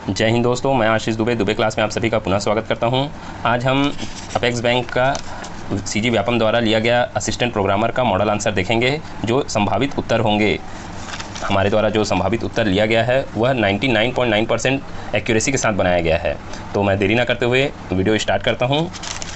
जय हिंद दोस्तों, मैं आशीष दुबे क्लास में आप सभी का पुनः स्वागत करता हूं। आज हम अपेक्स बैंक का सीजी व्यापम द्वारा लिया गया असिस्टेंट प्रोग्रामर का मॉडल आंसर देखेंगे। जो संभावित उत्तर होंगे, हमारे द्वारा जो संभावित उत्तर लिया गया है वह 99.9% एक्यूरेसी के साथ बनाया गया है। तो मैं देरी ना करते हुए वीडियो स्टार्ट करता हूं।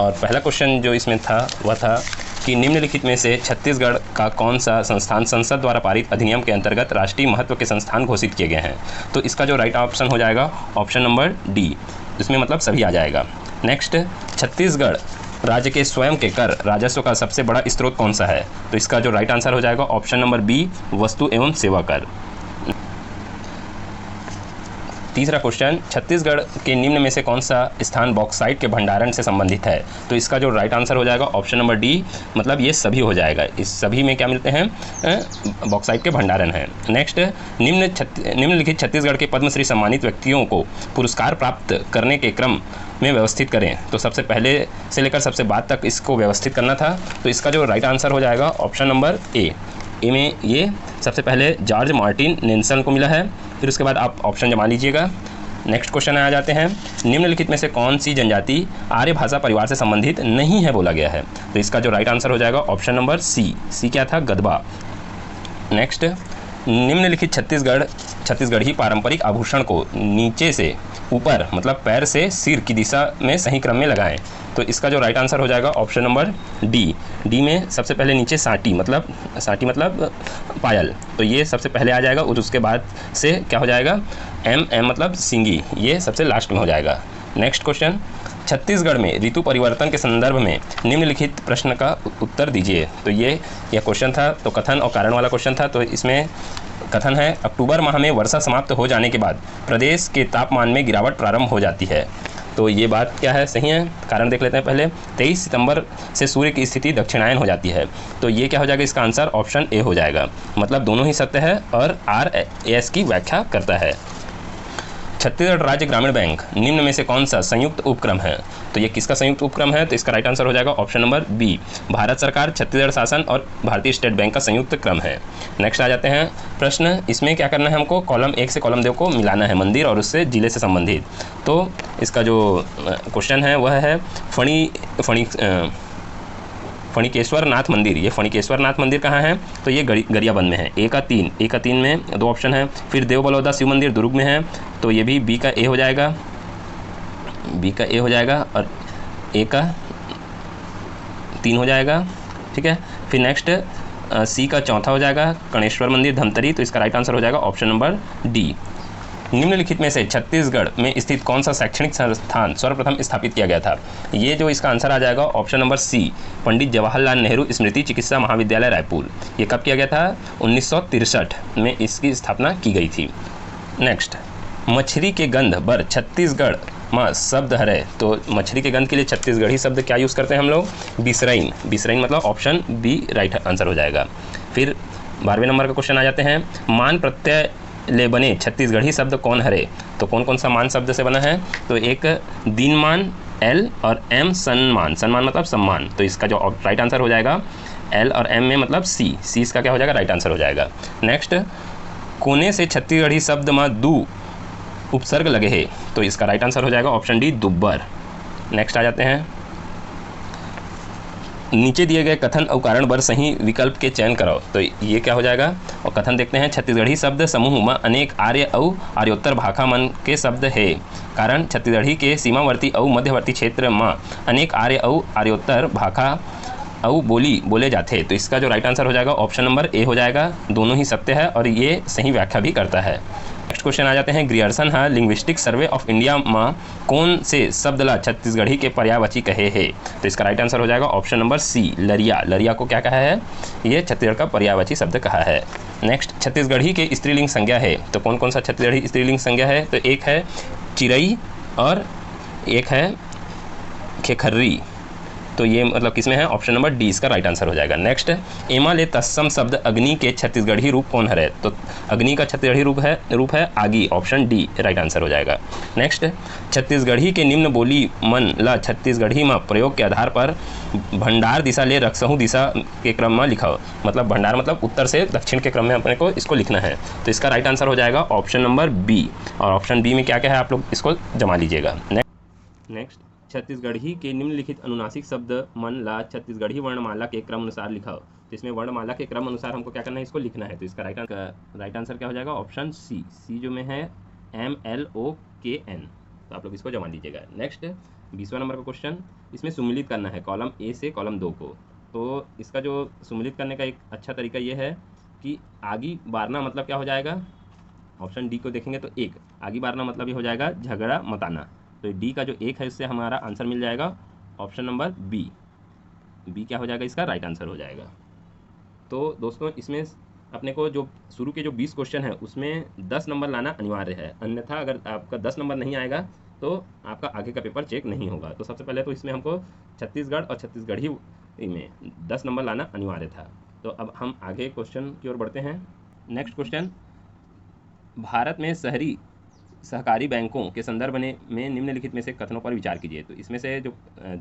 और पहला क्वेश्चन जो इसमें था वह था कि निम्नलिखित में से छत्तीसगढ़ का कौन सा संस्थान संसद द्वारा पारित अधिनियम के अंतर्गत राष्ट्रीय महत्व के संस्थान घोषित किए गए हैं। तो इसका जो राइट ऑप्शन हो जाएगा ऑप्शन नंबर डी, इसमें मतलब सभी आ जाएगा। नेक्स्ट, छत्तीसगढ़ राज्य के स्वयं के कर राजस्व का सबसे बड़ा स्रोत कौन सा है। तो इसका जो राइट आंसर हो जाएगा ऑप्शन नंबर बी, वस्तु एवं सेवा कर। तीसरा क्वेश्चन, छत्तीसगढ़ के निम्न में से कौन सा स्थान बॉक्साइट के भंडारण से संबंधित है। तो इसका जो राइट आंसर हो जाएगा ऑप्शन नंबर डी, मतलब ये सभी हो जाएगा। इस सभी में क्या मिलते हैं, बॉक्साइट के भंडारण हैं। नेक्स्ट, निम्नलिखित छत्तीसगढ़ के पद्मश्री सम्मानित व्यक्तियों को पुरस्कार प्राप्त करने के क्रम में व्यवस्थित करें। तो सबसे पहले से लेकर सबसे बाद तक इसको व्यवस्थित करना था। तो इसका जो राइट आंसर हो जाएगा ऑप्शन नंबर ए में ये सबसे पहले जॉर्ज मार्टिन नेल्सन को मिला है। फिर उसके बाद आप ऑप्शन जमा लीजिएगा। नेक्स्ट क्वेश्चन आ जाते हैं, निम्नलिखित में से कौन सी जनजाति आर्य भाषा परिवार से संबंधित नहीं है बोला गया है। तो इसका जो राइट आंसर हो जाएगा ऑप्शन नंबर सी क्या था, गदबा। नेक्स्ट, निम्नलिखित छत्तीसगढ़ी पारंपरिक आभूषण को नीचे से ऊपर मतलब पैर से सिर की दिशा में सही क्रम में लगाएं। तो इसका जो राइट आंसर हो जाएगा ऑप्शन नंबर डी में सबसे पहले नीचे साटी मतलब पायल, तो ये सबसे पहले आ जाएगा। और उसके बाद से क्या हो जाएगा, एम मतलब सिंगी, ये सबसे लास्ट में हो जाएगा। नेक्स्ट क्वेश्चन, छत्तीसगढ़ में ऋतु परिवर्तन के संदर्भ में निम्नलिखित प्रश्न का उत्तर दीजिए। तो ये क्वेश्चन था, तो कथन और कारण वाला क्वेश्चन था। तो इसमें कथन है, अक्टूबर माह में वर्षा समाप्त हो जाने के बाद प्रदेश के तापमान में गिरावट प्रारंभ हो जाती है। तो ये बात क्या है, सही है। कारण देख लेते हैं पहले। 23 सितंबर से सूर्य की स्थिति दक्षिणायन हो जाती है। तो ये क्या हो जाएगा, इसका आंसर ऑप्शन ए हो जाएगा। मतलब दोनों ही सत्य है और RAS की व्याख्या करता है। छत्तीसगढ़ राज्य ग्रामीण बैंक निम्न में से कौन सा संयुक्त उपक्रम है। तो ये किसका संयुक्त उपक्रम है। तो इसका राइट आंसर हो जाएगा ऑप्शन नंबर बी, भारत सरकार, छत्तीसगढ़ शासन और भारतीय स्टेट बैंक का संयुक्त क्रम है। नेक्स्ट आ जाते हैं प्रश्न, इसमें क्या करना है, हमको कॉलम 1 से कॉलम 2 को मिलाना है, मंदिर और उससे जिले से संबंधित। तो इसका जो क्वेश्चन है वह है फणिकेश्वर नाथ मंदिर। ये फणिकेश्वर नाथ मंदिर कहाँ है, तो ये गरियाबंद में है। ए का 3 में 2 ऑप्शन है। फिर देव बलौदा शिव मंदिर दुर्ग में है, तो ये भी बी का ए हो जाएगा और ए का 3 हो जाएगा, ठीक है। फिर नेक्स्ट सी का चौथा हो जाएगा कणेश्वर मंदिर धमतरी। तो इसका राइट आंसर हो जाएगा ऑप्शन नंबर डी। निम्नलिखित में से छत्तीसगढ़ में स्थित कौन सा शैक्षणिक संस्थान सर्वप्रथम स्थापित किया गया था। ये जो इसका आंसर आ जाएगा ऑप्शन नंबर सी, पंडित जवाहरलाल नेहरू स्मृति चिकित्सा महाविद्यालय रायपुर। ये कब किया गया था, 1963 में इसकी स्थापना की गई थी। नेक्स्ट, मछली के गंध बर छत्तीसगढ़ में शब्द हरे। तो मछली के गंध के लिए छत्तीसगढ़ी शब्द क्या यूज़ करते हैं हम लोग, बिसरइन मतलब ऑप्शन बी राइट आंसर हो जाएगा। फिर 12वें नंबर का क्वेश्चन आ जाते हैं, मान प्रत्यय ले बने छत्तीसगढ़ी शब्द कौन हरे। तो कौन सा मान शब्द से बना है। तो एक दीनमान एल और एम सम्मान मतलब सम्मान। तो इसका जो राइट आंसर हो जाएगा एल और एम में मतलब सी इसका क्या हो जाएगा, राइट आंसर हो जाएगा। नेक्स्ट, कोने से छत्तीसगढ़ी शब्द में दू उपसर्ग लगे हैं। तो इसका राइट आंसर हो जाएगा ऑप्शन डी, दुब्बर। नेक्स्ट आ जाते हैं, नीचे दिए गए कथन और कारण बर सही विकल्प के चयन करो। तो ये क्या हो जाएगा, और कथन देखते हैं, छत्तीसगढ़ी शब्द समूह में अनेक आर्य और आर्योत्तर भाषा मन के शब्द है। कारण छत्तीसगढ़ी के सीमावर्ती और मध्यवर्ती क्षेत्र में अनेक आर्य और आर्योत्तर भाषा और बोली बोले जाते। तो इसका जो राइट आंसर हो जाएगा ऑप्शन नंबर ए हो जाएगा। दोनों ही सत्य है और ये सही व्याख्या भी करता है। नेक्स्ट क्वेश्चन आ जाते हैं, ग्रियर्सन है लिंग्विस्टिक सर्वे ऑफ इंडिया में कौन से शब्द ला छत्तीसगढ़ी के पर्यायवाची कहे है। तो इसका राइट आंसर हो जाएगा ऑप्शन नंबर सी, लरिया को क्या कहा है, ये छत्तीसगढ़ का पर्यायवाची शब्द कहा है। नेक्स्ट, छत्तीसगढ़ी के स्त्रीलिंग संज्ञा है। तो कौन सा छत्तीसगढ़ी स्त्रीलिंग संज्ञा है। तो एक है चिरई और एक है खेखर्री। तो ये मतलब किसमें है, ऑप्शन नंबर डी इसका राइट आंसर हो जाएगा। नेक्स्ट, एमा ले तत्सम शब्द अग्नि के छत्तीसगढ़ी रूप कौन है, तो अग्नि का छत्तीसगढ़ी रूप है आगी, ऑप्शन डी राइट आंसर हो जाएगा। नेक्स्ट, छत्तीसगढ़ी के निम्न बोली मन ला छत्तीसगढ़ी में प्रयोग के आधार पर भंडार दिशा ले रक्सहू दिशा के क्रम में लिखा, मतलब भंडार मतलब उत्तर से दक्षिण के क्रम में अपने को इसको लिखना है, तो इसका राइट आंसर हो जाएगा ऑप्शन नंबर बी। और ऑप्शन बी में क्या क्या है आप लोग इसको जमा लीजिएगा। नेक्स्ट, छत्तीसगढ़ी के निम्नलिखित अनुनासिक शब्द मन ला छत्तीसगढ़ी वर्णमाला के क्रम अनुसार लिखा, तो इसमें वर्णमाला के क्रम अनुसार हमको क्या करना है, इसको लिखना है, तो इसका राइट आंसर क्या हो जाएगा, ऑप्शन सी। सी जो में है MLOKN, तो आप लोग इसको जमा लीजिएगा। नेक्स्ट, 20वां नंबर का क्वेश्चन, इसमें सुमिलित करना है कॉलम ए से कॉलम 2 को, तो इसका जो सुमिलित करने का एक अच्छा तरीका ये है कि आगी बारना मतलब क्या हो जाएगा, ऑप्शन डी को देखेंगे तो एक, आगी बारना मतलब ये हो जाएगा झगड़ा मताना, तो डी का जो एक है इससे हमारा आंसर मिल जाएगा ऑप्शन नंबर बी। बी क्या हो जाएगा, इसका राइट आंसर हो जाएगा। तो दोस्तों इसमें अपने को जो शुरू के जो 20 क्वेश्चन है उसमें 10 नंबर लाना अनिवार्य है, अन्यथा अगर आपका 10 नंबर नहीं आएगा तो आपका आगे का पेपर चेक नहीं होगा। तो सबसे पहले तो इसमें हमको छत्तीसगढ़ और छत्तीसगढ़ी में 10 नंबर लाना अनिवार्य था। तो अब हम आगे क्वेश्चन की ओर बढ़ते हैं। नेक्स्ट क्वेश्चन, भारत में शहरी सहकारी बैंकों के संदर्भ में निम्नलिखित में से कथनों पर विचार कीजिए, तो इसमें से जो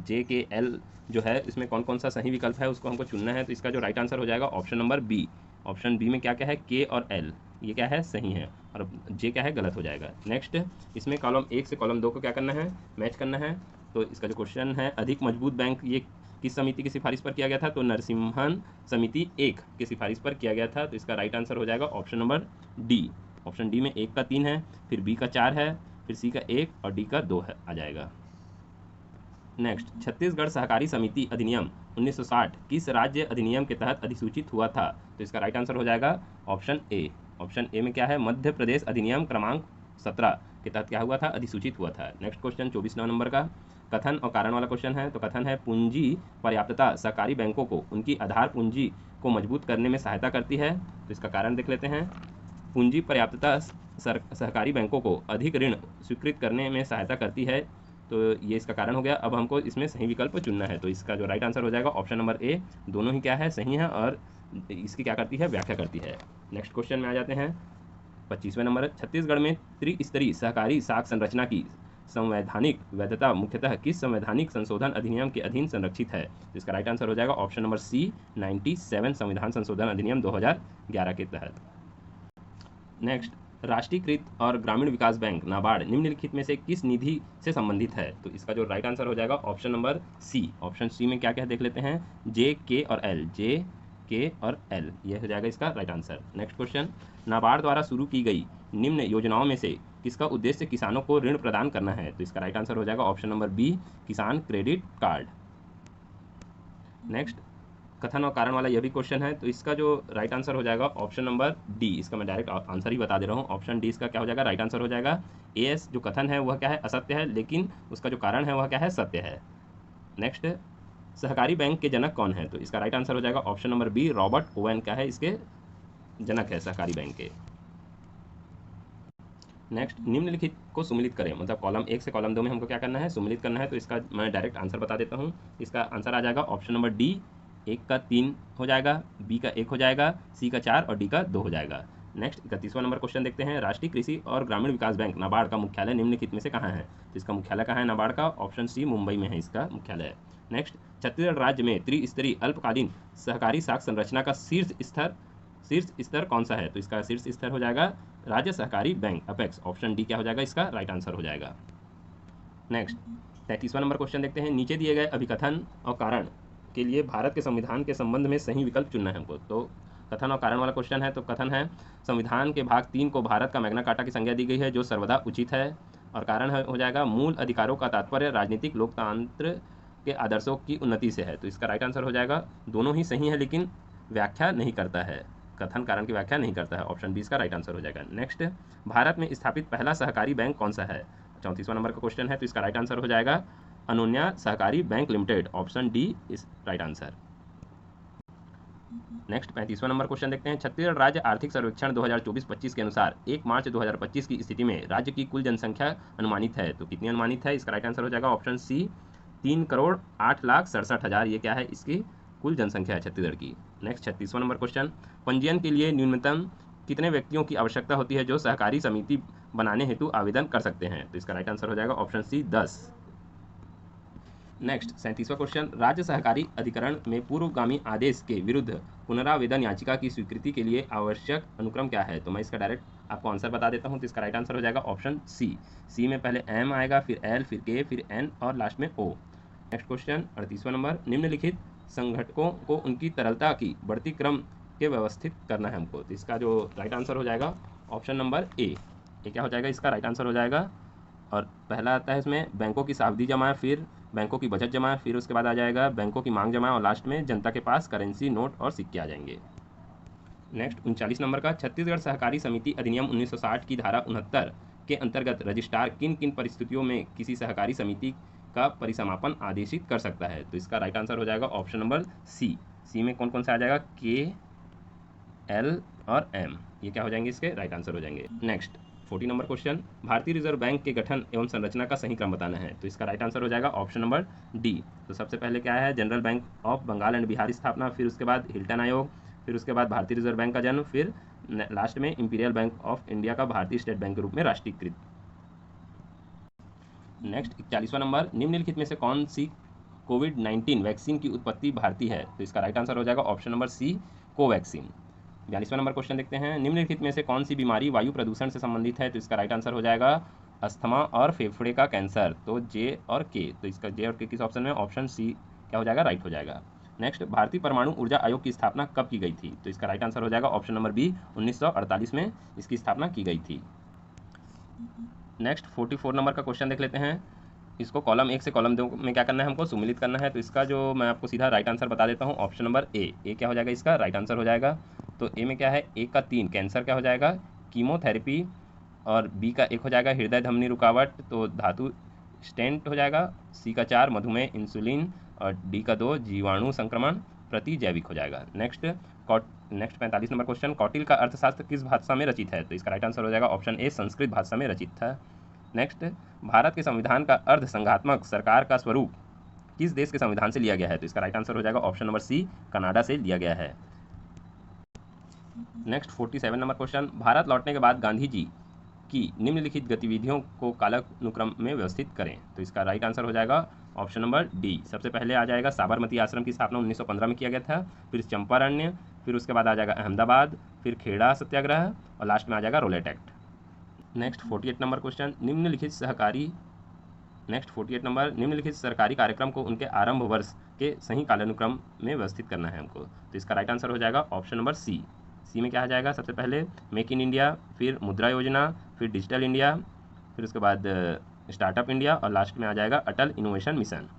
JKL जो है इसमें कौन कौन सा सही विकल्प है उसको हमको चुनना है, तो इसका जो राइट आंसर हो जाएगा option number B. Option B में क्या क्या है, K और L, ये क्या है सही है, और J क्या है गलत हो जाएगा। नेक्स्ट, इसमें कॉलम 1 से कॉलम 2 को क्या करना है, मैच करना है, तो इसका जो क्वेश्चन है अधिक मजबूत बैंक ये किस समिति की सिफारिश पर किया गया था, तो नरसिम्हन समिति 1 की सिफारिश पर किया गया था, तो इसका राइट आंसर हो जाएगा option number D. Option D में 1 का 3 है, फिर बी का 4 है, फिर सी का 1 और डी का 2 है आ जाएगा। नेक्स्ट, छत्तीसगढ़ सहकारी समिति अधिनियम 1960 किस राज्य अधिनियम के तहत अधिसूचित हुआ था, तो इसका राइट आंसर हो जाएगा ऑप्शन ए। ऑप्शन ए में क्या है, मध्य प्रदेश अधिनियम क्रमांक 17 के तहत क्या हुआ था, अधिसूचित हुआ था। नेक्स्ट क्वेश्चन 24वां नंबर का कथन और कारण वाला क्वेश्चन है, तो कथन है पूंजी पर्याप्तता सहकारी बैंकों को उनकी आधार पूंजी को मजबूत करने में सहायता करती है, तो इसका कारण देख लेते हैं। पूंजी पर्याप्तता सहकारी बैंकों को अधिक ऋण स्वीकृत करने में सहायता करती है, तो ये इसका कारण हो गया। अब हमको इसमें सही विकल्प चुनना है, तो इसका जो राइट आंसर हो जाएगा ऑप्शन नंबर ए। दोनों ही क्या है, सही है और इसकी क्या करती है, व्याख्या करती है। नेक्स्ट क्वेश्चन में आ जाते हैं 25वें नंबर, छत्तीसगढ़ में त्रिस्तरीय सहकारी साख संरचना की संवैधानिक वैधता मुख्यतः किस संवैधानिक संशोधन अधिनियम के अधीन संरक्षित है, तो इसका राइट आंसर हो जाएगा ऑप्शन नंबर सी 97 संविधान संशोधन अधिनियम 2011 के तहत। नेक्स्ट, राष्ट्रीयकृत और ग्रामीण विकास बैंक नाबार्ड निम्नलिखित में से किस निधि से संबंधित है, तो इसका जो राइट आंसर हो जाएगा option number C. Option C में क्या क्या देख लेते हैं, J, K और L, J, K और L, ये हो जाएगा इसका right answer. Next question, NABARD द्वारा शुरू की गई निम्न योजनाओं में से किसका उद्देश्य किसानों को ऋण प्रदान करना है, तो इसका राइट आंसर हो जाएगा ऑप्शन नंबर बी, किसान क्रेडिट कार्ड। नेक्स्ट, कथन और कारण वाला यह भी क्वेश्चन है, तो इसका जो राइट आंसर हो जाएगा ऑप्शन नंबर डी। इसका मैं डायरेक्ट आंसर ही बता दे रहा हूँ, ऑप्शन डी इसका क्या हो जाएगा, राइट आंसर हो जाएगा। एस जो कथन है वह क्या है, असत्य है, लेकिन उसका जो कारण है वह क्या है, सत्य है। नेक्स्ट, सहकारी बैंक के जनक कौन है, तो इसका राइट आंसर हो जाएगा option number B, Robert Owen क्या है इसके जनक है सहकारी बैंक के। नेक्स्ट, निम्नलिखित को सुमिलित करें, मतलब कॉलम 1 से कॉलम 2 में हमको क्या करना है, सुमिलित करना है, तो इसका मैं डायरेक्ट आंसर बता देता हूँ। इसका आंसर आ जाएगा ऑप्शन नंबर डी, 1 का 3 हो जाएगा, बी का 1 हो जाएगा, सी का 4 और डी का 2 हो जाएगा। नेक्स्ट 31वां नंबर क्वेश्चन देखते हैं, राष्ट्रीय कृषि और ग्रामीण विकास बैंक नाबार्ड का मुख्यालय निम्नलिखित में से कहाँ है, तो इसका मुख्यालय कहाँ है नाबार्ड का, ऑप्शन सी मुंबई में है इसका मुख्यालय। नेक्स्ट, छत्तीसगढ़ राज्य में त्रिस्तरीय अल्पकालीन सहकारी साख संरचना का शीर्ष स्तर कौन सा है, तो इसका शीर्ष स्तर हो जाएगा राज्य सहकारी बैंक अपेक्स, ऑप्शन डी क्या हो जाएगा इसका राइट आंसर हो जाएगा। नेक्स्ट 33वां नंबर क्वेश्चन देखते हैं, नीचे दिए गए अभिकथन और कारण के लिए भारत के संविधान के संबंध में सही विकल्प चुनना है हमको। तो कथन और कारण वाला क्वेश्चन है, तो कथन है संविधान के भाग 3 को भारत का मैग्ना कार्टा की संज्ञा दी गई है जो सर्वदा उचित है, और कारण हो जाएगा मूल अधिकारों का तात्पर्य राजनीतिक लोकतंत्र के आदर्शों की उन्नति से है, तो इसका राइट आंसर हो जाएगा। दोनों ही सही है लेकिन व्याख्या नहीं करता है, कथन कारण की व्याख्या नहीं करता है, ऑप्शन बी इसका राइट आंसर हो जाएगा। नेक्स्ट, भारत में स्थापित पहला सहकारी बैंक कौन सा है, 34वां नंबर का क्वेश्चन है, तो इसका राइट आंसर हो जाएगा Anyonya Sahakari bank limited, option D is right answer. Next 35वां नंबर क्वेश्चन देखते हैं, छत्तीसगढ़ राज्य आर्थिक सर्वेक्षण 2024-25 के अनुसार 1 मार्च 2025 की स्थिति में राज्य की कुल जनसंख्या अनुमानित है, तो कितनी अनुमानित है, इसका राइट आंसर हो जाएगा ऑप्शन सी 3,08,67,000 ये क्या है, इसकी कुल जनसंख्या है छत्तीसगढ़ की। नेक्स्ट 36वां नंबर क्वेश्चन, पंजीयन के लिए न्यूनतम कितने व्यक्तियों की आवश्यकता होती है जो सहकारी समिति बनाने हेतु आवेदन कर सकते हैं? तो इसका राइट आंसर हो जाएगा ऑप्शन सी 10। नेक्स्ट 37वां क्वेश्चन, राज्य सहकारी अधिकरण में पूर्वगामी आदेश के विरुद्ध पुनरावेदन याचिका की स्वीकृति के लिए आवश्यक अनुक्रम क्या है? तो मैं इसका डायरेक्ट आपको आंसर बता देता हूं। तो इसका राइट आंसर हो जाएगा ऑप्शन सी। सी में पहले एम आएगा, फिर एल, फिर के, फिर एन और लास्ट में ओ। नेक्स्ट क्वेश्चन 38वां नंबर, निम्नलिखित संगठकों को उनकी तरलता की बढ़ती क्रम के व्यवस्थित करना है हमको। तो इसका जो राइट आंसर हो जाएगा ऑप्शन नंबर ए। ये क्या हो जाएगा, इसका राइट आंसर हो जाएगा। और पहला आता है इसमें बैंकों की सावधि जमा, फिर बैंकों की बचत जमा, फिर उसके बाद आ जाएगा बैंकों की मांग जमा और लास्ट में जनता के पास करेंसी नोट और सिक्के आ जाएंगे। नेक्स्ट 39 नंबर का, छत्तीसगढ़ सहकारी समिति अधिनियम 1960 की धारा 69 के अंतर्गत रजिस्ट्रार किन किन परिस्थितियों में किसी सहकारी समिति का परिसमापन आदेशित कर सकता है? तो इसका राइट आंसर हो जाएगा ऑप्शन नंबर सी। सी में कौन कौन सा आ जाएगा, के, एल और एम, ये क्या हो जाएंगे, इसके राइट आंसर हो जाएंगे। नेक्स्ट 40 नंबर क्वेश्चन, भारतीय रिजर्व बैंक के गठन एवं संरचना का सही क्रम बताना है। तो इसका राइट आंसर हो जाएगा ऑप्शन नंबर डी। तो सबसे पहले क्या है, general bank of Bengal and Bihar स्थापना, फिर उसके बाद हिल्टन आयोग, फिर उसके बाद भारतीय रिजर्व बैंक का जन्म, फिर लास्ट में इंपीरियल बैंक ऑफ इंडिया का भारतीय स्टेट बैंक के रूप में राष्ट्रीयकृत। नेक्स्ट 41वां नंबर, निम्नलिखित में से कौन सी कोविड-19 वैक्सीन की उत्पत्ति भारतीय है? तो इसका राइट आंसर हो जाएगा ऑप्शन नंबर सी, कोवैक्सीन। 42वां नंबर क्वेश्चन देखते हैं, निम्नलिखित में से कौन सी बीमारी वायु प्रदूषण से संबंधित है? तो इसका राइट आंसर हो जाएगा अस्थमा और फेफड़े का कैंसर। तो जे और के, तो इसका जे और के किस ऑप्शन में, ऑप्शन सी क्या हो जाएगा, राइट हो जाएगा। नेक्स्ट, भारतीय परमाणु ऊर्जा आयोग की स्थापना कब की गई थी? तो इसका राइट आंसर हो जाएगा ऑप्शन नंबर बी, 1948 में इसकी स्थापना की गई थी। नेक्स्ट 44 नंबर का क्वेश्चन देख लेते हैं। इसको कॉलम 1 से कॉलम 2 में क्या करना है, हमको सम्मिलित करना है। तो इसका जो मैं आपको सीधा राइट आंसर बता देता हूँ, ऑप्शन नंबर ए। ए क्या हो जाएगा, इसका राइट आंसर हो जाएगा। तो ए में क्या है, 1 का 3 कैंसर क्या हो जाएगा, कीमोथेरेपी, और बी का 1 हो जाएगा हृदय धमनी रुकावट, तो धातु स्टेंट हो जाएगा। सी का 4 मधुमेह इंसुलिन, और डी का 2 जीवाणु संक्रमण प्रति जैविक हो जाएगा। नेक्स्ट 45 नंबर क्वेश्चन, कौटिल्य का अर्थशास्त्र किस भाषा में रचित है? तो इसका राइट आंसर हो जाएगा ऑप्शन ए, संस्कृत भाषा में रचित था। नेक्स्ट, भारत के संविधान का अर्ध संघात्मक सरकार का स्वरूप किस देश के संविधान से लिया गया है? तो इसका राइट आंसर हो जाएगा ऑप्शन नंबर सी, कनाडा से लिया गया है। नेक्स्ट 47 नंबर क्वेश्चन, भारत लौटने के बाद गांधी जी की निम्नलिखित गतिविधियों को कालानुक्रम में व्यवस्थित करें। तो इसका राइट आंसर हो जाएगा ऑप्शन नंबर डी। सबसे पहले आ जाएगा साबरमती आश्रम की स्थापना 1915 में किया गया था, फिर चंपारण्य, फिर उसके बाद आ जाएगा अहमदाबाद, फिर खेड़ा सत्याग्रह और लास्ट में आ जाएगा Rowlatt act. Next 48 number question, निम्नलिखित सरकारी कार्यक्रम को उनके आरंभ वर्ष के सही कालानुक्रम में व्यवस्थित करना है हमको। तो इसका राइट आंसर हो जाएगा ऑप्शन नंबर सी। सी में क्या आ जाएगा, सबसे पहले मेक इन इंडिया, फिर मुद्रा योजना, फिर डिजिटल इंडिया, फिर उसके बाद स्टार्टअप इंडिया और लास्ट में आ जाएगा अटल इनोवेशन मिशन।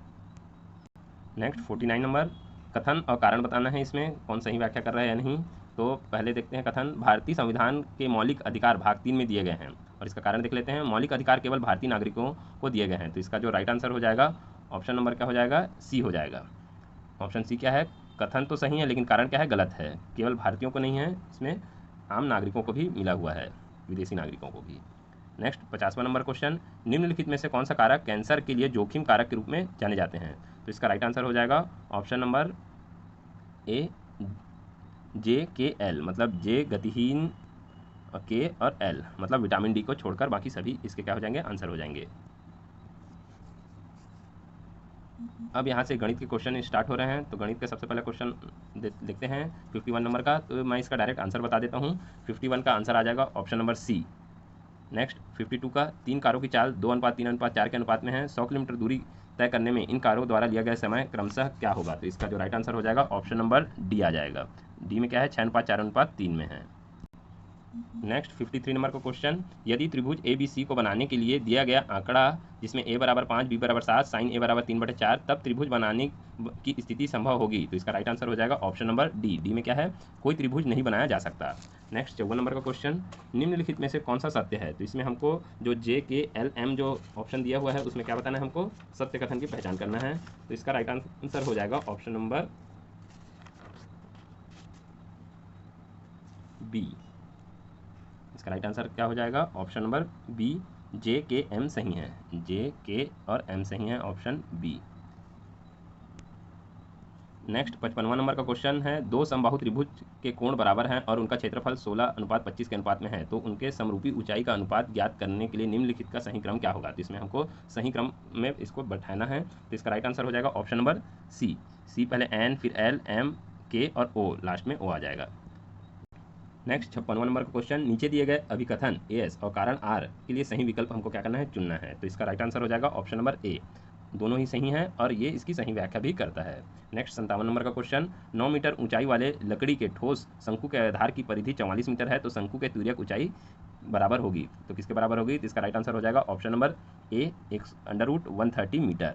नेक्स्ट 49 नंबर, कथन और कारण बताना है, इसमें कौन सही व्याख्या कर रहा है या नहीं। तो पहले देखते हैं कथन, भारतीय संविधान के मौलिक अधिकार भाग 3 में दिए गए हैं, और इसका कारण देख लेते हैं, मौलिक अधिकार केवल भारतीय नागरिकों को दिए गए हैं। तो इसका जो राइट आंसर हो जाएगा ऑप्शन नंबर क्या हो जाएगा, सी हो जाएगा। ऑप्शन सी क्या है, कथन तो सही है लेकिन कारण क्या है, गलत है। केवल भारतीयों को नहीं है, इसमें आम नागरिकों को भी मिला हुआ है, विदेशी नागरिकों को भी। नेक्स्ट 50वां नंबर क्वेश्चन, निम्नलिखित में से कौन सा कारक कैंसर के लिए जोखिम कारक के रूप में जाने जाते हैं? तो इसका राइट आंसर हो जाएगा ऑप्शन नंबर ए, जे के एल, मतलब जे गतिहीन, के और एल मतलब विटामिन डी को छोड़कर बाकी सभी इसके क्या हो जाएंगे, आंसर हो जाएंगे। अब यहाँ से गणित के क्वेश्चन स्टार्ट हो रहे हैं। तो गणित का सबसे पहला क्वेश्चन देखते हैं 51 नंबर का। तो मैं इसका डायरेक्ट आंसर बता देता हूँ। 51 का आंसर आ जाएगा ऑप्शन नंबर सी। नेक्स्ट 52 का, 3 कारों की चाल 2:3:4 के अनुपात में है। 100 किलोमीटर दूरी तय करने में इन कारों द्वारा लिया गया समय क्रमशः क्या होगा? तो इसका जो राइट आंसर हो जाएगा ऑप्शन नंबर डी आ जाएगा। डी में क्या है, 6:4:3 में है। नेक्स्ट 53 नंबर का क्वेश्चन, यदि त्रिभुज ए बी सी को बनाने के लिए दिया गया आंकड़ा जिसमें a बराबर 5, b बराबर 7, साइन a बराबर 3/4, तब त्रिभुज बनाने की स्थिति संभव होगी। तो इसका राइट आंसर हो जाएगा ऑप्शन नंबर डी। डी में क्या है, कोई त्रिभुज नहीं बनाया जा सकता। नेक्स्ट 54 नंबर का क्वेश्चन, निम्नलिखित में से कौन सा सत्य है? तो इसमें हमको जो जे के एल एम जो ऑप्शन दिया हुआ है उसमें क्या बताना है, हमको सत्य कथन की पहचान करना है। तो इसका राइट आंसर हो जाएगा ऑप्शन नंबर बी। इसका राइट आंसर क्या हो जाएगा, ऑप्शन नंबर बी, जे के एम सही है। जे के और एम सही है, ऑप्शन बी। नेक्स्ट 55वां नंबर का क्वेश्चन है, दो समबाहु त्रिभुज के कोण बराबर हैं और उनका क्षेत्रफल 16:25 के अनुपात में है, तो उनके समरूपी ऊंचाई का अनुपात ज्ञात करने के लिए निम्नलिखित का सही क्रम क्या होगा। तो इसमें हमको सही क्रम में इसको बैठाना है, तो इसका राइट आंसर हो जाएगा ऑप्शन नंबर सी पहले एन, फिर एल, एम, के और ओ, लास्ट में ओ आ जाएगा। नेक्स्ट 56वां नंबर का क्वेश्चन, नीचे दिए गए अभिकथन एस और कारण आर के लिए सही विकल्प हमको क्या करना है, चुनना है। तो इसका राइट आंसर हो जाएगा ऑप्शन नंबर ए, दोनों ही सही हैं और ये इसकी सही व्याख्या भी करता है। नेक्स्ट 57 नंबर का क्वेश्चन, 9 मीटर ऊंचाई वाले लकड़ी के ठोस शंकु के आधार की परिधि 44 मीटर है, तो शंकु के तिर्यक ऊंचाई बराबर होगी, तो किसके बराबर होगी। तो इसका राइट आंसर हो जाएगा option number A, √130 metre.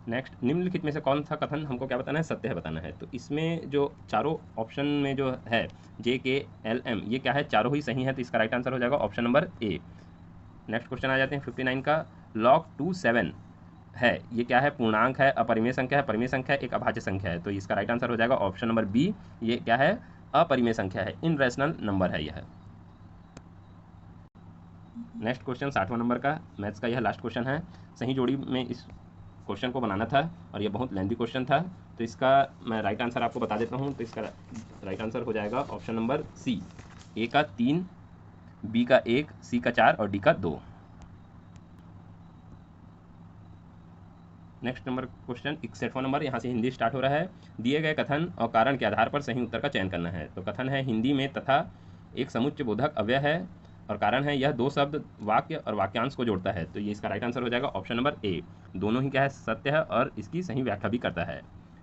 Next, निम्नलिखित में से कौन सा कथन हमको क्या बताना है, सत्य है बताना है। तो इसमें जो चारों ऑप्शन में जो है जे, के, एल, एम, ये क्या है, चारों ही सही है, तो इसका राइट आंसर हो जाएगा option number A. Next question आ जाते हैं 59 का, log 27 है, ये क्या है, पूर्णांक है, अपरिमेय संख्या है, परिमेय संख्या है, एक अभाज्य संख्या है, तो इसका राइट आंसर हो जाएगा ऑप्शन नंबर बी, ये क्या है, अपरिमेय संख्या है, इनरेशनल नंबर है यह। नेक्स्ट क्वेश्चन 60वां नंबर का मैथ्स का यह लास्ट क्वेश्चन है, सही जोड़ी में इस क्वेश्चन को बनाना था और ये बहुत लेंथी क्वेश्चन था, तो इसका मैं राइट आंसर आपको बता देता हूँ। तो इसका राइट आंसर हो जाएगा ऑप्शन नंबर सी, ए का 3, बी का 1, सी का 4 और डी का 2। नेक्स्ट नंबर क्वेश्चन 61वां नंबर, यहाँ से हिंदी स्टार्ट हो रहा है, दिए गए कथन और कारण के आधार पर सही उत्तर का चयन करना है। तो कथन है, हिंदी में तथा एक समुच्चय बोधक अव्यय है, और कारण है यह दो शब्द वाक्य और वाक्यांश को जोड़ता है, तो ये इसका राइट आंसर हो जाएगा ऑप्शन नंबर ए, दोनों ही क्या है, सत्य है और इसकी सही व्याख्या भी करता है।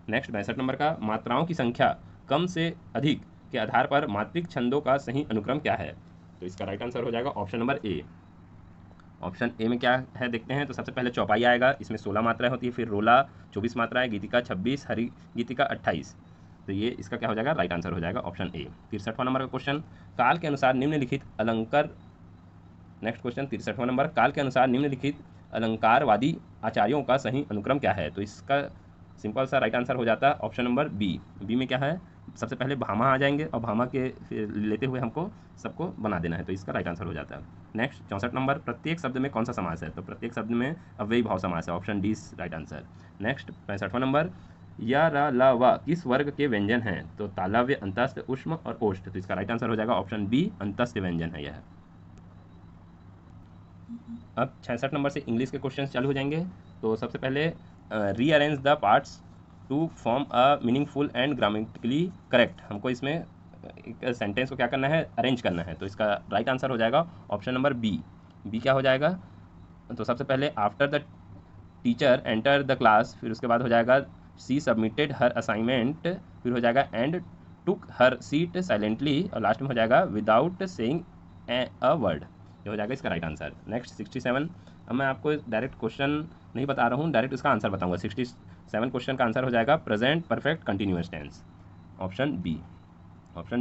नेक्स्ट 62 नंबर का, मात्राओं की संख्या कम से अधिक के आधार पर मात्रिक छंदों का सही अनुक्रम क्या है। तो इसका राइट आंसर हो जाएगा option number A. Option A में क्या है देखते हैं, तो सबसे पहले चौपाई आएगा, इसमें 16 मात्राएं होती है, फिर रोला 24 मात्राएं, गीतिका 26, हरि गीतिका 28, तो ये इसका क्या हो जाएगा, राइट आंसर हो जाएगा ऑप्शन ए। 63वां नंबर का क्वेश्चन, काल के अनुसार निम्नलिखित अलंकार, नेक्स्ट क्वेश्चन 63वां नंबर, काल के अनुसार निम्नलिखित अलंकारवादी आचार्यों का सही अनुक्रम क्या है। तो इसका सिंपल सा राइट आंसर हो जाता है ऑप्शन नंबर बी। बी में क्या है, सबसे पहले भामा आ जाएंगे और भामा के फिर लेते हुए हमको सबको बना देना है, तो इसका राइट आंसर हो जाता है। नेक्स्ट 64 नंबर, प्रत्येक शब्द में कौन सा समास है। तो प्रत्येक शब्द में अव्ययी भाव समास है, option D right answer. Next 65वां नंबर, या, रा, ला, वा किस वर्ग के व्यंजन हैं। तो तालव्य, अंतस्थ, ऊष्म और ओष्ठ, तो इसका राइट आंसर हो जाएगा ऑप्शन बी, अंतस्थ व्यंजन है यह। अब 66 नंबर से इंग्लिश के क्वेश्चन चालू हो जाएंगे। तो सबसे पहले, rearrange the parts to form a meaningful and grammatically correct, हमको इसमें एक सेंटेंस को क्या करना है, अरेंज करना है, तो इसका राइट आंसर हो जाएगा ऑप्शन नंबर बी। बी क्या हो जाएगा, तो सबसे पहले after the teacher enter the class, फिर उसके बाद हो जाएगा सी सबमिटेड हर असाइनमेंट, फिर हो जाएगा and took her seat silently, और लास्ट में हो जाएगा विदाउट सेइंग अ वर्ड, ये हो जाएगा इसका राइट आंसर। नेक्स्ट 67, अब मैं आपको डायरेक्ट क्वेश्चन नहीं बता रहा हूँ, डायरेक्ट इसका आंसर बताऊंगा। 67 क्वेश्चन का आंसर हो जाएगा present perfect continuous tense, option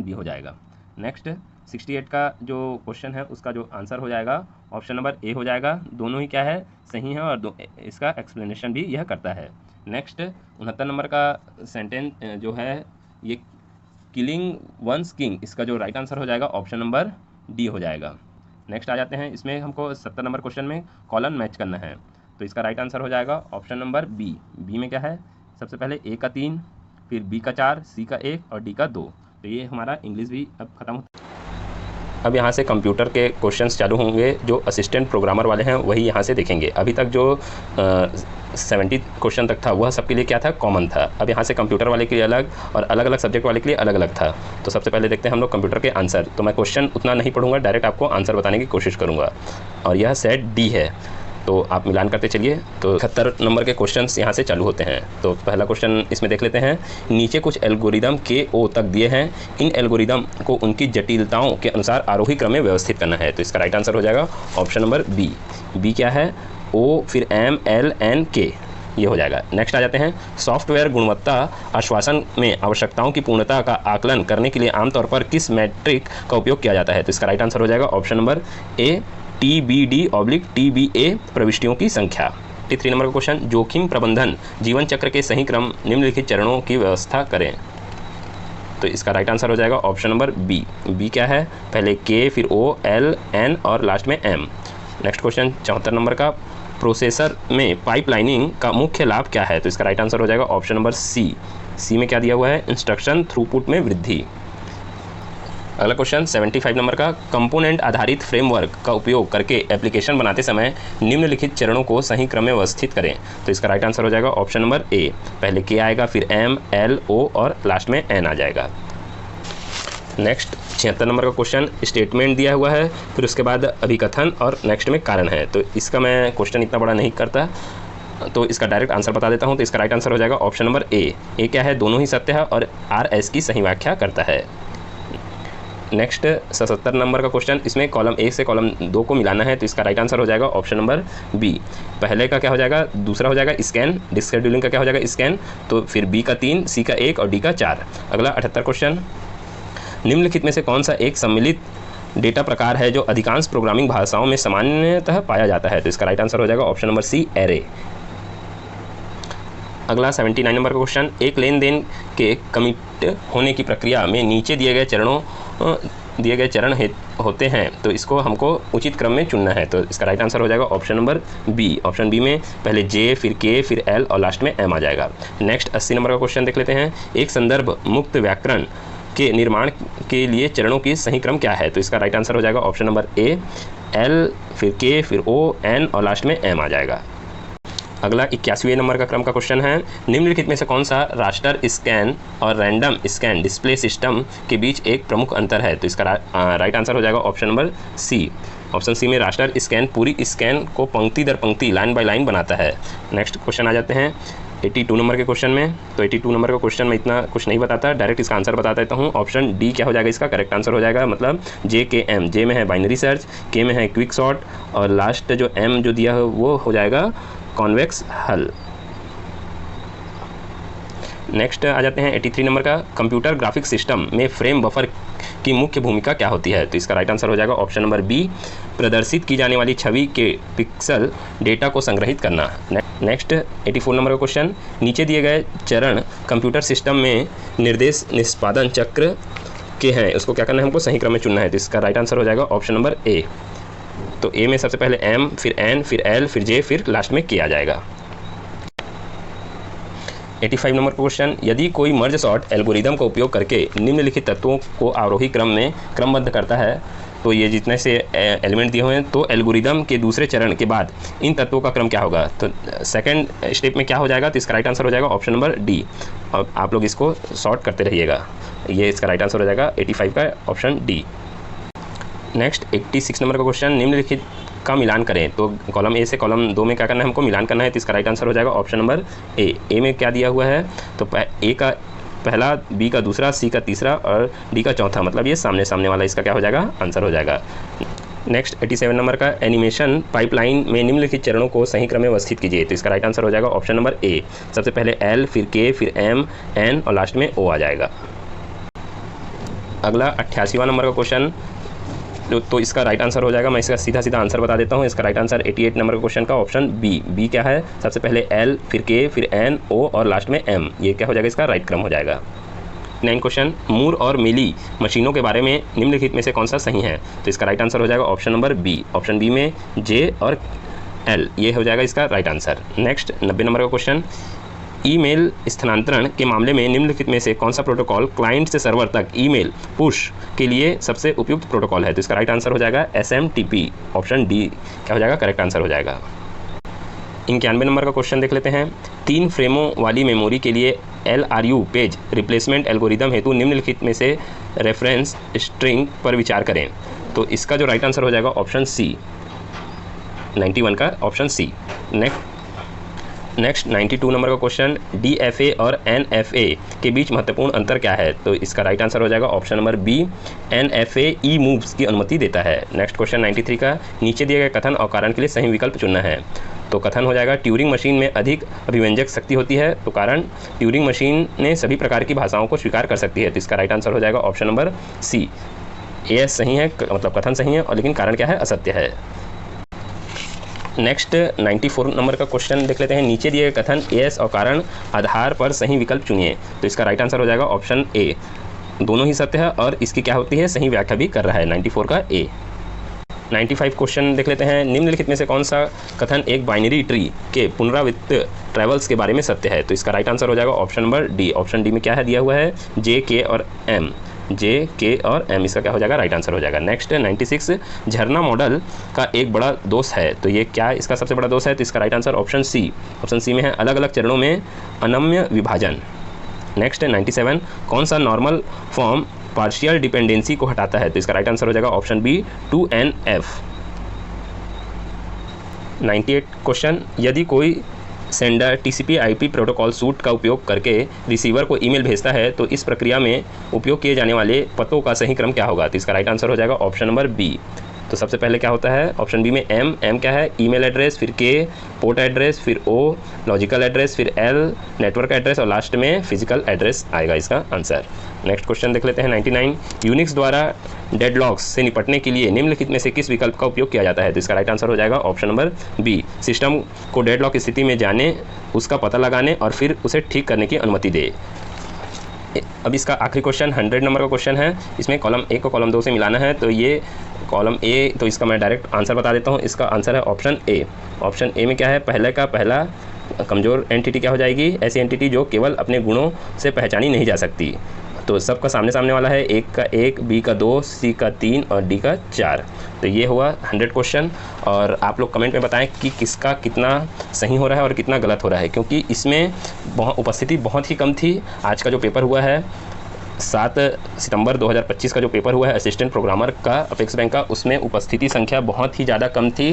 B हो जाएगा। नेक्स्ट 68 का जो क्वेश्चन है उसका जो आंसर हो जाएगा ऑप्शन नंबर ए हो जाएगा, दोनों ही क्या है, सही है और इसका एक्सप्लेनेशन भी यह करता है। नेक्स्ट 69 नंबर का सेंटेंस जो है ये किलिंग वंस किंग, इसका जो राइट आंसर हो जाएगा ऑप्शन नंबर डी हो जाएगा। नेक्स्ट आ जाते हैं, इसमें हमको 70 नंबर क्वेश्चन में कॉलन मैच करना है, तो इसका राइट आंसर हो जाएगा ऑप्शन नंबर बी। बी में क्या है, सबसे पहले ए का 3, फिर बी का 4, सी का 1 और डी का 2, तो ये हमारा इंग्लिश भी अब खत्म होता है। अब यहाँ से कंप्यूटर के क्वेश्चंस चालू होंगे, जो असिस्टेंट प्रोग्रामर वाले हैं वही यहाँ से देखेंगे। अभी तक जो 70 क्वेश्चन तक था वह सबके लिए क्या था, कॉमन था। अब यहाँ से कंप्यूटर वाले के लिए अलग और अलग अलग सब्जेक्ट वाले के लिए अलग अलग था। तो सबसे पहले देखते हैं हम लोग कंप्यूटर के आंसर। तो मैं क्वेश्चन उतना नहीं पढ़ूंगा, डायरेक्ट आपको आंसर बताने की कोशिश करूँगा, और यह सेट डी है, तो आप मिलान करते चलिए। तो 71 नंबर के क्वेश्चंस यहाँ से चालू होते हैं। तो पहला क्वेश्चन इसमें देख लेते हैं, नीचे कुछ एल्गोरिदम के ओ तक दिए हैं, इन एल्गोरिदम को उनकी जटिलताओं के अनुसार आरोही क्रम में व्यवस्थित करना है। तो इसका राइट आंसर हो जाएगा ऑप्शन नंबर बी। बी क्या है, ओ फिर एम एल एन के, ये हो जाएगा। नेक्स्ट आ जाते हैं, सॉफ्टवेयर गुणवत्ता आश्वासन में आवश्यकताओं की पूर्णता का आकलन करने के लिए आमतौर पर किस मैट्रिक का उपयोग किया जाता है। तो इसका राइट आंसर हो जाएगा ऑप्शन नंबर ए, TBD/TBA प्रविष्टियों की संख्या। 83 नंबर का क्वेश्चन, जोखिम प्रबंधन जीवन चक्र के सही क्रम निम्नलिखित चरणों की व्यवस्था करें। तो इसका राइट आंसर हो जाएगा ऑप्शन नंबर बी। बी क्या है, पहले के, फिर ओ, एल, एन और लास्ट में एम। नेक्स्ट क्वेश्चन 74 नंबर का, प्रोसेसर में पाइपलाइनिंग का मुख्य लाभ क्या है? तो इसका राइट आंसर हो जाएगा ऑप्शन नंबर सी। सी में क्या दिया हुआ है? इंस्ट्रक्शन थ्रूपुट में वृद्धि। अगला क्वेश्चन 75 नंबर का, कंपोनेंट आधारित फ्रेमवर्क का उपयोग करके एप्लीकेशन बनाते समय निम्नलिखित चरणों को सही क्रम में व्यवस्थित करें। तो इसका राइट आंसर हो जाएगा ऑप्शन नंबर ए। पहले के आएगा, फिर एम, एल, ओ और लास्ट में एन आ जाएगा। नेक्स्ट 76 नंबर का क्वेश्चन, स्टेटमेंट दिया हुआ है, फिर उसके बाद अभिकथन और नेक्स्ट में कारण है। तो इसका मैं क्वेश्चन इतना बड़ा नहीं करता, तो इसका डायरेक्ट आंसर बता देता हूँ। तो इसका राइट आंसर हो जाएगा ऑप्शन नंबर ए। ए क्या है? दोनों ही सत्य है और आर एस की सही व्याख्या करता है। नेक्स्ट 77 नंबर का क्वेश्चन, इसमें कॉलम 1 से कॉलम 2 को मिलाना है। तो इसका राइट आंसर हो जाएगा ऑप्शन नंबर बी। पहले का क्या हो जाएगा? दूसरा हो जाएगा स्कैन, डिस्क शेड्यूलिंग का क्या हो जाएगा? स्कैन। तो फिर बी का 3, सी का 1 और डी का 4। अगला 78 क्वेश्चन, निम्नलिखित में से कौन सा एक सम्मिलित डेटा प्रकार है जो अधिकांश प्रोग्रामिंग भाषाओं में सामान्यतः पाया जाता है? तो इसका राइट आंसर हो जाएगा ऑप्शन नंबर सी, एरे। अगला 79 नंबर का क्वेश्चन, एक लेन देन के कमिट होने की प्रक्रिया में नीचे दिए गए चरण होते हैं, तो इसको हमको उचित क्रम में चुनना है। तो इसका राइट आंसर हो जाएगा option number B. Option B में पहले जे, फिर के, फिर एल और लास्ट में एम आ जाएगा। नेक्स्ट 80 नंबर का क्वेश्चन देख लेते हैं, एक संदर्भ मुक्त व्याकरण के निर्माण के लिए चरणों की सही क्रम क्या है? तो इसका राइट आंसर हो जाएगा ऑप्शन नंबर ए, एल, फिर के, फिर ओ, एन और लास्ट में एम आ जाएगा। अगला 81वें नंबर का क्रम का क्वेश्चन है, निम्नलिखित में से कौन सा रास्टर स्कैन और रैंडम स्कैन डिस्प्ले सिस्टम के बीच एक प्रमुख अंतर है? तो इसका राइट आंसर हो जाएगा option number C. Option C में रास्टर स्कैन पूरी स्कैन को पंक्ति दर पंक्ति, लाइन बाय लाइन बनाता है। नेक्स्ट क्वेश्चन आ जाते हैं 82 नंबर के क्वेश्चन में। तो 82 नंबर का क्वेश्चन में इतना कुछ नहीं बताता, डायरेक्ट इसका आंसर बता देता हूँ। ऑप्शन डी क्या हो जाएगा? इसका करेक्ट आंसर हो जाएगा, मतलब जे के एम। जे में है बाइनरी सर्च, के में है क्विक सॉर्ट और लास्ट जो एम जो दिया है वो हो जाएगा कॉन्वेक्स हल। नेक्स्ट आ जाते हैं 83 नंबर का, कंप्यूटर ग्राफिक्स सिस्टम में फ्रेम बफर की मुख्य भूमिका क्या होती है? तो इसका राइट आंसर हो जाएगा ऑप्शन नंबर बी, प्रदर्शित की जाने वाली छवि के पिक्सल डेटा को संग्रहित करना। नेक्स्ट 84 नंबर का क्वेश्चन, नीचे दिए गए चरण कंप्यूटर सिस्टम में निर्देश निष्पादन चक्र के हैं, उसको क्या करना है? हमको सही क्रम में चुनना है। तो इसका राइट आंसर हो जाएगा ऑप्शन नंबर ए। तो ए में सबसे पहले एम, फिर एन, फिर एल, फिर जे, फिर लास्ट में के आ जाएगा। 85 नंबर क्वेश्चन, यदि कोई मर्ज सॉर्ट एल्गोरिदम का उपयोग करके निम्नलिखित तत्वों को आरोही क्रम में क्रमबद्ध करता है, तो ये जितने से एलिमेंट दिए हुए हैं, तो एल्गोरिदम के दूसरे चरण के बाद इन तत्वों का क्रम क्या होगा? तो सेकंड स्टेप में क्या हो जाएगा? तो इसका राइट आंसर हो जाएगा ऑप्शन नंबर डी। और आप लोग इसको सॉर्ट करते रहिएगा, ये इसका राइट आंसर हो जाएगा 85 का ऑप्शन डी। नेक्स्ट 86 नंबर का क्वेश्चन, निम्नलिखित का मिलान करें। तो कॉलम ए से कॉलम 2 में क्या करना है? हमको मिलान करना है। तो इसका राइट आंसर हो जाएगा ऑप्शन नंबर ए। ए में क्या दिया हुआ है? तो ए का पहला, बी का दूसरा, सी का तीसरा और डी का चौथा, मतलब ये सामने सामने वाला इसका क्या हो जाएगा? आंसर हो जाएगा। नेक्स्ट 87 नंबर का, एनिमेशन पाइपलाइन में निम्नलिखित चरणों को सही क्रम में व्यवस्थित कीजिए। तो इसका राइट आंसर हो जाएगा ऑप्शन नंबर ए। सबसे पहले एल, फिर के, फिर एम, एन और लास्ट में ओ आ जाएगा। अगला 88वां नंबर का क्वेश्चन, तो इसका राइट आंसर हो जाएगा, मैं इसका सीधा सीधा आंसर बता देता हूँ। इसका राइट आंसर 88 नंबर का क्वेश्चन का ऑप्शन बी। बी क्या है? सबसे पहले एल, फिर के, फिर एन, ओ और लास्ट में एम, ये क्या हो जाएगा? इसका राइट क्रम हो जाएगा। 9 क्वेश्चन, मूर और मिली मशीनों के बारे में निम्नलिखित में से कौन सा सही है? तो इसका राइट आंसर हो जाएगा option number B. Option B में जे और एल, ये हो जाएगा इसका राइट आंसर। नेक्स्ट 90 नंबर का क्वेश्चन, ईमेल स्थानांतरण के मामले में निम्नलिखित में से कौन सा प्रोटोकॉल क्लाइंट से सर्वर तक ईमेल पुश के लिए सबसे उपयुक्त प्रोटोकॉल है? तो इसका राइट आंसर हो जाएगा SMTP। ऑप्शन डी क्या हो जाएगा? करेक्ट आंसर हो जाएगा। 91 नंबर का क्वेश्चन देख लेते हैं, 3 फ्रेमों वाली मेमोरी के लिए LRU पेज रिप्लेसमेंट एल्गोरिदम हेतु निम्नलिखित में से रेफरेंस स्ट्रिंग पर विचार करें। तो इसका जो राइट आंसर हो जाएगा ऑप्शन सी, 91 का ऑप्शन सी। नेक्स्ट 92 नंबर का क्वेश्चन, DFA और NFA के बीच महत्वपूर्ण अंतर क्या है? तो इसका राइट आंसर हो जाएगा ऑप्शन नंबर बी, NFA ई मूव्स की अनुमति देता है। नेक्स्ट क्वेश्चन 93 का, नीचे दिए गए कथन और कारण के लिए सही विकल्प चुनना है। तो कथन हो जाएगा, ट्यूरिंग मशीन में अधिक अभिव्यंजक शक्ति होती है। तो कारण, ट्यूरिंग मशीन ने सभी प्रकार की भाषाओं को स्वीकार कर सकती है। तो इसका राइट आंसर हो जाएगा ऑप्शन नंबर सी। ये सही है, मतलब कथन सही है, और लेकिन कारण क्या है? असत्य है। नेक्स्ट 94 नंबर का क्वेश्चन देख लेते हैं, नीचे दिए गए कथन एस और कारण आधार पर सही विकल्प चुनिए। तो इसका राइट आंसर हो जाएगा ऑप्शन ए। दोनों ही सत्य है और इसकी क्या होती है? सही व्याख्या भी कर रहा है। 94 का ए। 95 क्वेश्चन देख लेते हैं। निम्नलिखित में से कौन सा कथन एक बाइनरी ट्री के पुनरावृत्त ट्रैवल्स के बारे में सत्य है? तो इसका राइट आंसर हो जाएगा option number D. Option D में क्या है दिया हुआ है? जे, के और एम। जे, के और एम, इसका क्या हो जाएगा? राइट आंसर हो जाएगा। नेक्स्ट 96 झरना मॉडल का एक बड़ा दोष है, तो ये क्या इसका सबसे बड़ा दोष है? तो इसका right answer option C. Option C में है अलग अलग चरणों में अनम्य विभाजन। नेक्स्ट 97 कौन सा नॉर्मल फॉर्म पार्शियल डिपेंडेंसी को हटाता है? तो इसका राइट आंसर हो जाएगा ऑप्शन बी 2NF। 98 क्वेश्चन यदि कोई सेंडर TCP/IP प्रोटोकॉल सूट का उपयोग करके रिसीवर को ईमेल भेजता है तो इस प्रक्रिया में उपयोग किए जाने वाले पतों का सही क्रम क्या होगा? तो इसका राइट आंसर हो जाएगा ऑप्शन नंबर बी। तो सबसे पहले क्या होता है? ऑप्शन बी में एम क्या है? ईमेल एड्रेस, फिर के पोर्ट एड्रेस, फिर ओ लॉजिकल एड्रेस, फिर एल नेटवर्क एड्रेस और लास्ट में फिजिकल एड्रेस आएगा इसका आंसर। नेक्स्ट क्वेश्चन देख लेते हैं 99 यूनिक्स द्वारा डेडलॉक्स से निपटने के लिए निम्नलिखित में से किस विकल्प का उपयोग किया जाता है? तो इसका राइट आंसर हो जाएगा ऑप्शन नंबर बी। सिस्टम को डेडलॉक स्थिति में जाने, उसका पता लगाने और फिर उसे ठीक करने की अनुमति दे। अब इसका आखिरी क्वेश्चन 100 नंबर का क्वेश्चन है। इसमें कॉलम ए को कॉलम 2 से मिलाना है, तो ये कॉलम ए, तो इसका मैं डायरेक्ट आंसर बता देता हूँ। इसका आंसर है ऑप्शन ए। ऑप्शन ए में क्या है? पहले का पहला कमज़ोर एंटिटी क्या हो जाएगी? ऐसी एंटिटी जो केवल अपने गुणों से पहचानी नहीं जा सकती। तो सबका सामने सामने वाला है, एक का 1, बी का 2, सी का 3 और डी का 4। तो ये हुआ 100 क्वेश्चन। और आप लोग कमेंट में बताएं कि किसका कितना सही हो रहा है और कितना गलत हो रहा है, क्योंकि इसमें उपस्थिति बहुत ही कम थी। आज का जो पेपर हुआ है 7 सितंबर 2025 का जो पेपर हुआ है असिस्टेंट प्रोग्रामर का अपेक्स बैंक का, उसमें उपस्थिति संख्या बहुत ही ज़्यादा कम थी।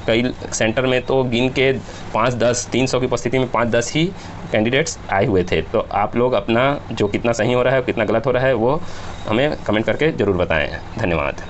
कई सेंटर में तो गिन के 5-10 300 की उपस्थिति में 5-10 ही कैंडिडेट्स आए हुए थे। तो आप लोग अपना जो कितना सही हो रहा है और कितना गलत हो रहा है वो हमें कमेंट करके ज़रूर बताएं। धन्यवाद।